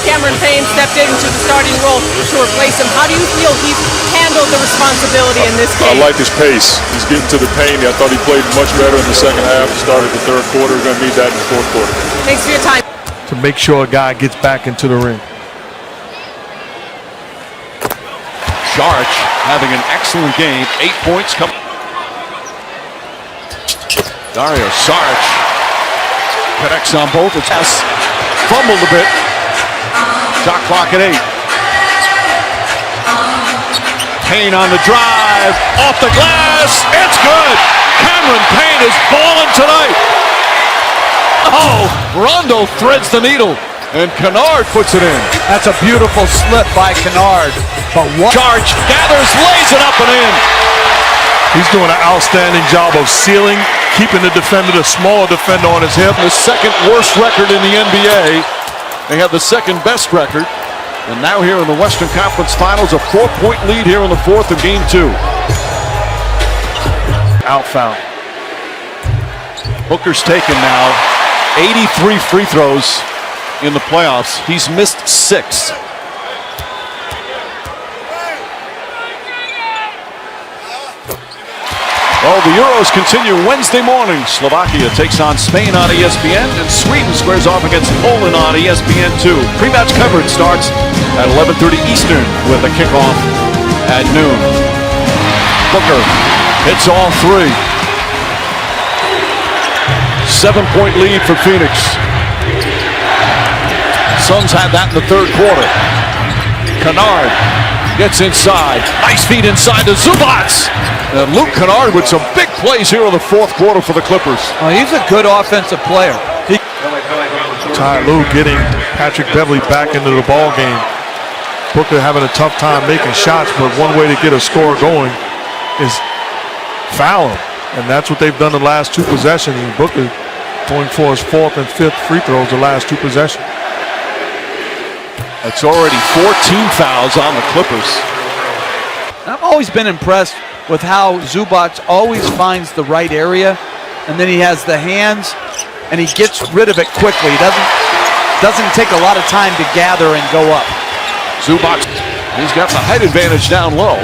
Cameron Payne stepped into the starting role to replace him. How do you feel he's handled the responsibility in this game? I like his pace. He's getting to the Payne. I thought he played much better in the second half. Started the third quarter. We're going to need that in the fourth quarter. Thanks for your time. To make sure a guy gets back into the ring. Sharch having an excellent game. 8 points coming. Dario Saric connects on both. It's fumbled a bit. Shot clock at 8. Payne on the drive. Off the glass. It's good. Cameron Payne is balling tonight. Oh, Rondo threads the needle. And Kennard puts it in. That's a beautiful slip by Kennard. But what? Sharch gathers, lays it up and in. He's doing an outstanding job of sealing, keeping the defender, the smaller defender, on his hip. The second worst record in the NBA. They have the second best record. And now here in the Western Conference Finals, a 4-point lead here in the fourth of game 2. Out foul. Booker's taken now 83 free throws in the playoffs. He's missed 6. Well, the Euros continue Wednesday morning. Slovakia takes on Spain on ESPN, and Sweden squares off against Poland on ESPN2. Pre-match coverage starts at 11:30 Eastern with a kickoff at noon. Booker hits all 3. 7-point lead for Phoenix. Suns had that in the third quarter. Kennard gets inside. Nice feed inside to Zubac. And Luke Kennard with some big plays here in the fourth quarter for the Clippers. Oh, he's a good offensive player. Ty Lue getting Patrick Beverley back into the ball game. Booker having a tough time making shots, but one way to get a score going is foul him. And that's what they've done the last 2 possessions. And Booker going for his 4th and 5th free throws the last 2 possessions. It's already 14 fouls on the Clippers. I've always been impressed with how Zubac always finds the right area, and then he has the hands, and he gets rid of it quickly. He doesn't take a lot of time to gather and go up. Zubac, he's got the height advantage down low.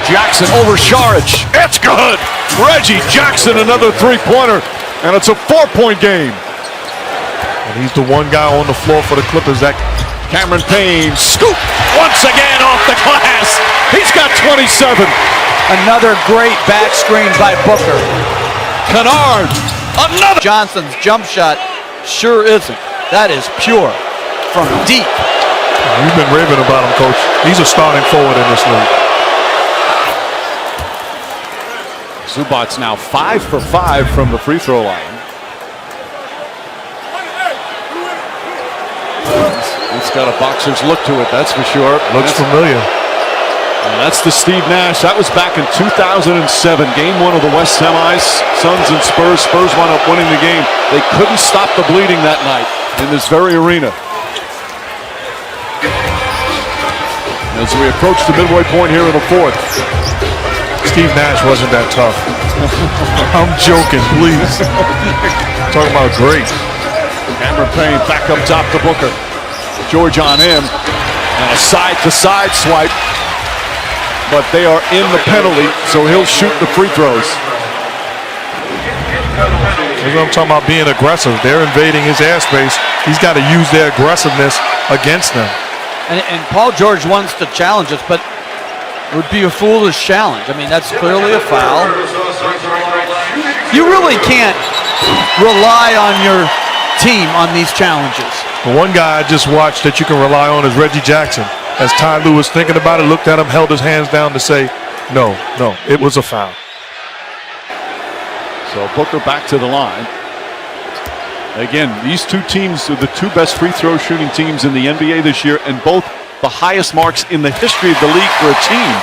Jackson over Saric. It's good. Reggie Jackson, another 3-pointer, and it's a 4-point game. And he's the one guy on the floor for the Clippers that Cameron Payne scoop once again off the glass. He's got 27. Another great back screen by Booker. Kennard, another. Johnson's jump shot sure isn't. That is pure from deep. You've been raving about him, Coach. He's a starting forward in this league. Zubac's now 5 for 5 from the free throw line. It's got a boxer's look to it, that's for sure. Looks familiar. And that's the Steve Nash. That was back in 2007, game 1 of the West semis. Suns and Spurs. Spurs wound up winning the game. They couldn't stop the bleeding that night in this very arena. As we approach the midway point here in the fourth. Steve Nash wasn't that tough. I'm joking, please. Talking about great. Cameron Payne back up top to Booker. George on him, and a side-to-side swipe, but they are in the penalty, so he'll shoot the free throws. That's what I'm talking about, being aggressive. They're invading his airspace. He's got to use their aggressiveness against them. And Paul George wants to challenge us, but it would be a foolish challenge. I mean, that's clearly a foul. You really can't rely on your team on these challenges. The one guy I just watched that you can rely on is Reggie Jackson. As Ty Lue was thinking about it, looked at him, held his hands down to say, no, it was a foul. So Booker back to the line. Again, these 2 teams are the 2 best free throw shooting teams in the NBA this year, and both the highest marks in the history of the league for a team.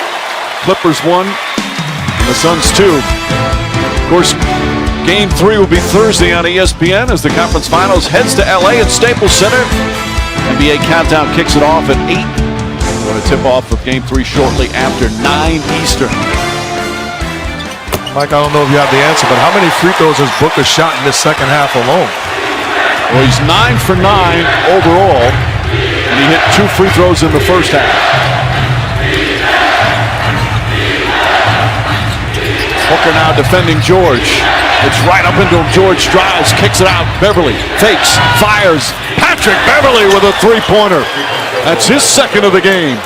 Clippers 1, and the Suns 2. Of course, Game 3 will be Thursday on ESPN as the conference finals heads to LA at Staples Center. NBA Countdown kicks it off at 8. We're going to tip off of Game 3 shortly after 9 Eastern. Mike, I don't know if you have the answer, but how many free throws has Booker shot in this second half alone? Well, he's 9 for 9 overall, and he hit 2 free throws in the first half. Booker now defending George. It's right up into him. George drives, kicks it out. Beverley fakes, fires. Patrick Beverley with a three-pointer. That's his second of the game.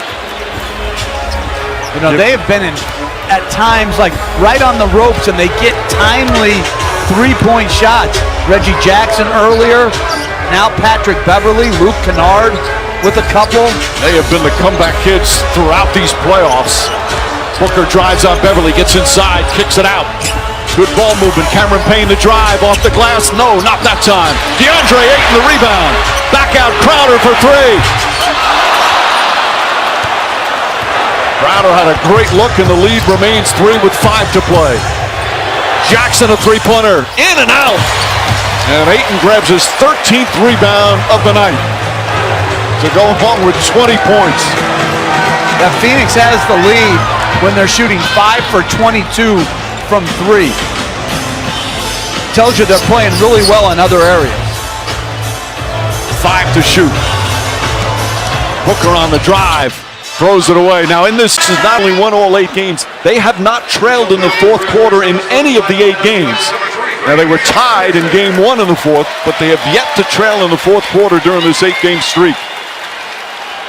You know, they have been in, at times, like right on the ropes, and they get timely three-point shots. Reggie Jackson earlier, now Patrick Beverley, Luke Kennard with a couple. They have been the comeback kids throughout these playoffs. Booker drives on Beverley, gets inside, kicks it out. Good ball movement. Cameron Payne to drive off the glass. No, not that time. DeAndre Ayton the rebound. Back out Crowder for three. Crowder had a great look, and the lead remains 3 with 5 to play. Jackson a three-pointer. In and out. And Ayton grabs his 13th rebound of the night to go along with 20 points. Yeah, Phoenix has the lead when they're shooting 5 for 22 from 3. Tells you they're playing really well in other areas. 5 to shoot. Booker on the drive. Throws it away. Now in this is not only won all 8 games, they have not trailed in the fourth quarter in any of the 8 games. Now they were tied in game 1 in the fourth, but they have yet to trail in the fourth quarter during this 8-game streak.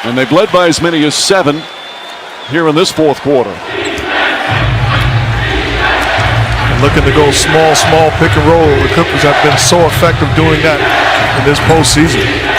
And they've led by as many as 7 here in this fourth quarter. Looking to go small pick and roll. The Clippers have been so effective doing that in this postseason.